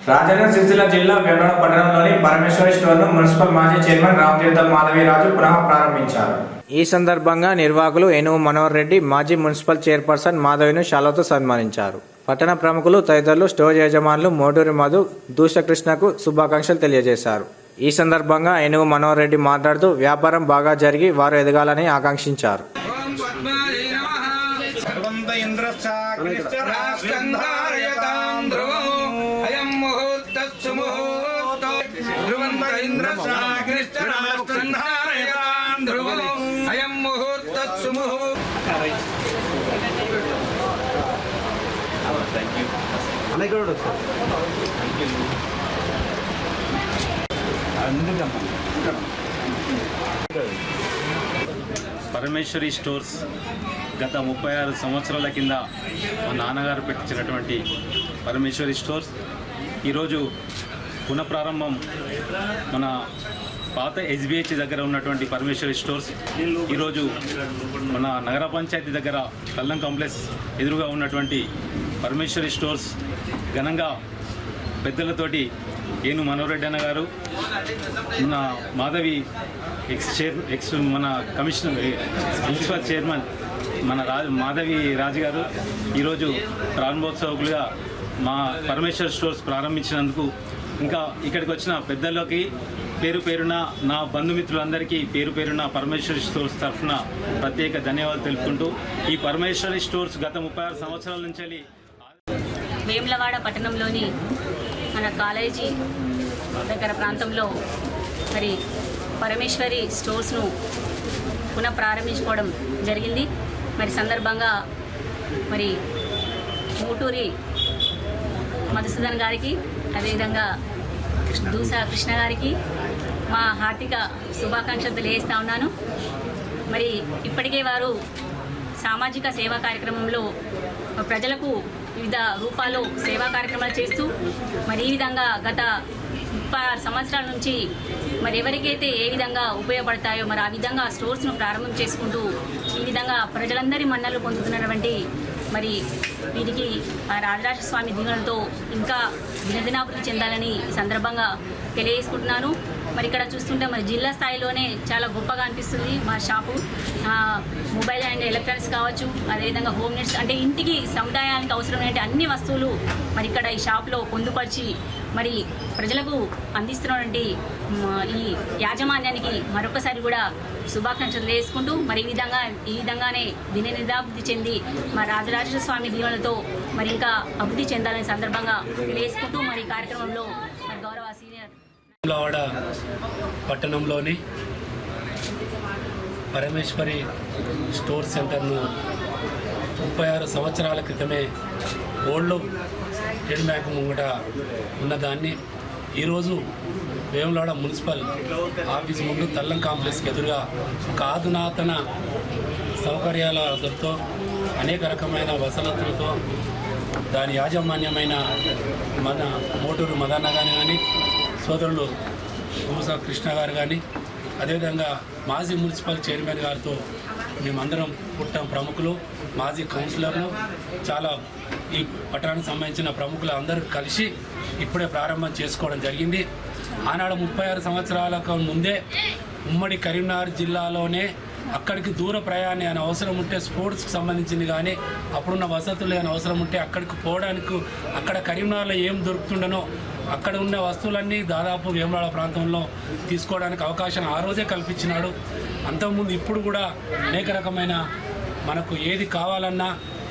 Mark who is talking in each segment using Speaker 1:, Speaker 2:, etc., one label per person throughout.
Speaker 1: రాజన్న సిరిసిల్ల జిల్లా వేములవాడ పట్టణంలోని పరమేశ్వరి స్టోర్ను మున్సిపల్ మాజీ చైర్మన్ రామతీర్థం మాధవీరాజు పునః ప్రారంభించారు. ఈ సందర్భంగా నిర్వాహకులు ఏనుగు మనోహర్ రెడ్డి, మాజీ మున్సిపల్ చైర్పర్సన్ మాధవిను శాలువాతో సన్మానించారు. పట్టణ ప్రముఖులు తదితరులు స్టోర్ యజమానులు మోటూరి మధు, దూషకృష్ణకు శుభాకాంక్షలు తెలియజేశారు. ఈ సందర్భంగా ఏనుగు మనోహర్ రెడ్డి మాట్లాడుతూ వ్యాపారం బాగా జరిగి వారు ఎదగాలని ఆకాంక్షించారు.
Speaker 2: పరమేశ్వరి స్టోర్స్ గత 36 సంవత్సరాల కింద మా నాన్నగారు పెట్టించినటువంటి పరమేశ్వరి స్టోర్స్ ఈరోజు పునఃప్రారంభం మన పాత SBH దగ్గర ఉన్నటువంటి పరమేశ్వరి స్టోర్స్ ఈరోజు మన నగర పంచాయతీ దగ్గర కల్లం కాంప్లెక్స్ ఎదురుగా ఉన్నటువంటి పరమేశ్వరి స్టోర్స్ ఘనంగా పెద్దలతోటి ఏను మనోరెడ్డి అన్న గారు, మన మాధవి ఎక్స్ మన కమిషనర్ మున్సిపల్ చైర్మన్ మన మాధవి రాజు గారు ఈరోజు ప్రారంభోత్సవకులుగా మా పరమేశ్వర్ స్టోర్స్ ప్రారంభించినందుకు, ఇంకా ఇక్కడికి వచ్చిన పెద్దలకి పేరు పేరున నా బంధుమిత్రులందరికీ పేరు పేరున పరమేశ్వరి స్టోర్స్ తరఫున ప్రత్యేక ధన్యవాదాలు తెలుపుకుంటూ, ఈ పరమేశ్వరి స్టోర్స్ గత 36 సంవత్సరాల నుంచి
Speaker 3: వేములవాడ పట్టణంలోని మన కాలేజీ దగ్గర ప్రాంతంలో మరి పరమేశ్వరి స్టోర్స్ను పునః ప్రారంభించుకోవడం జరిగింది. మరి సందర్భంగా మరి మూటూరి మధుసూదన్ గారికి, అదేవిధంగా దూసా కృష్ణ గారికి మా హార్దిక శుభాకాంక్షలు తెలియజేస్తూ ఉన్నాను. మరి ఇప్పటికే వారు సామాజిక సేవా కార్యక్రమంలో ప్రజలకు వివిధ రూపాల్లో సేవా కార్యక్రమాలు చేస్తూ మరి ఈ విధంగా గత 36 సంవత్సరాల నుంచి మరి ఎవరికైతే ఏ విధంగా ఉపయోగపడతాయో మరి ఆ విధంగా స్టోర్స్ను ప్రారంభం చేసుకుంటూ ఈ విధంగా ప్రజలందరి మన్నలు పొందుతున్నటువంటి మరి వీరికి రాజరాజ స్వామి దీవెనలతో ఇంకా దినదినాభివృద్ధి చెందాలని ఈ సందర్భంగా తెలియజేసుకుంటున్నాను. మరి ఇక్కడ చూస్తుంటే మరి జిల్లా స్థాయిలోనే చాలా గొప్పగా అనిపిస్తుంది మా షాపు. మొబైల్ అండ్ ఎలక్ట్రానిక్స్ కావచ్చు, అదేవిధంగా హోమ్ నీడ్స్ అంటే ఇంటికి సముదాయానికి అవసరమైన అన్ని వస్తువులు మరి ఇక్కడ ఈ షాప్లో పొందుపరిచి మరి ప్రజలకు అందిస్తున్నటువంటి ఈ యాజమాన్యానికి మరొకసారి కూడా శుభాకాంక్షలు తెలియజేసుకుంటూ మరి ఈ విధంగానే దినదినాభివృద్ధి చెంది మా రాజరాజేశ్వర స్వామి దీవెనలతో మరి ఇంకా అభివృద్ధి చెందాలనే సందర్భంగా తెలియజేసుకుంటూ మరి ఈ కార్యక్రమంలో మరి గౌరవ సీనియర్
Speaker 4: వేములవాడ పట్టణంలోని పరమేశ్వరి స్టోర్ సెంటర్ను 36 సంవత్సరాల క్రితమే ఓల్డ్ స్టేట్ బ్యాంక్ ముంగట ఉన్నదాన్ని ఈరోజు వేములవాడ మున్సిపల్ ఆఫీస్ ముందు తల్లం కాంప్లెక్స్కి ఎదురుగా ఒక ఆధునాతన సౌకర్యాలతో అనేక రకమైన వసతులతో దాని యాజమాన్యమైన మన మోటూరు మదన్న కానీ సోదరులు దూసా కృష్ణ గారు కానీ, అదేవిధంగా మాజీ మున్సిపల్ చైర్మన్ గారితో మేమందరం పుట్టిన ప్రముఖులు, మాజీ కౌన్సిలర్లు, చాలా ఈ పట్టణానికి సంబంధించిన ప్రముఖులు అందరూ కలిసి ఇప్పుడే ప్రారంభం చేసుకోవడం జరిగింది. ఆనాడు 36 సంవత్సరాలకు ముందే ఉమ్మడి కరీంనగర్ జిల్లాలోనే అక్కడికి దూర ప్రయాణం అని అవసరం ఉంటే స్పోర్ట్స్కి సంబంధించింది కానీ అప్పుడున్న వసతులు అని అవసరం ఉంటే అక్కడికి పోవడానికి అక్కడ కరీంనగర్లో ఏం దొరుకుతుండనో అక్కడ ఉన్న వస్తువులన్నీ దాదాపు వేములవాడ ప్రాంతంలో తీసుకోవడానికి అవకాశం ఆ రోజే కల్పించినాడు. అంతకుముందు ఇప్పుడు కూడా అనేక రకమైన మనకు ఏది కావాలన్నా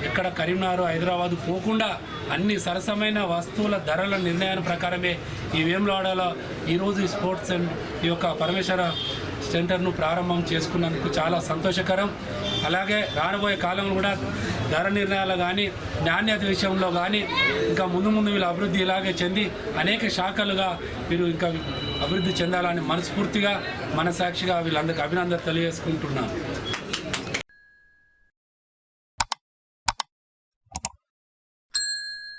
Speaker 4: ఎక్కడ కరీంనగర్ హైదరాబాద్ పోకుండా అన్ని సరసమైన వస్తువుల ధరల నిర్ణయాల ప్రకారమే ఈ వేములవాడలో ఈరోజు ఈ స్పోర్ట్స్ ఈ యొక్క పరమేశ్వర సెంటర్ను ప్రారంభం చేసుకున్నందుకు చాలా సంతోషకరం. అలాగే రానుబోయే కాలంలో కూడా ధర నిర్ణయాలు కానీ నాణ్యత విషయంలో కానీ ఇంకా ముందు వీళ్ళ అభివృద్ధి ఇలాగే చెంది అనేక శాఖలుగా వీరు ఇంకా అభివృద్ధి చెందాలని మనస్ఫూర్తిగా మనసాక్షిగా వీళ్ళందరికీ అభినందన తెలియజేసుకుంటున్నాను.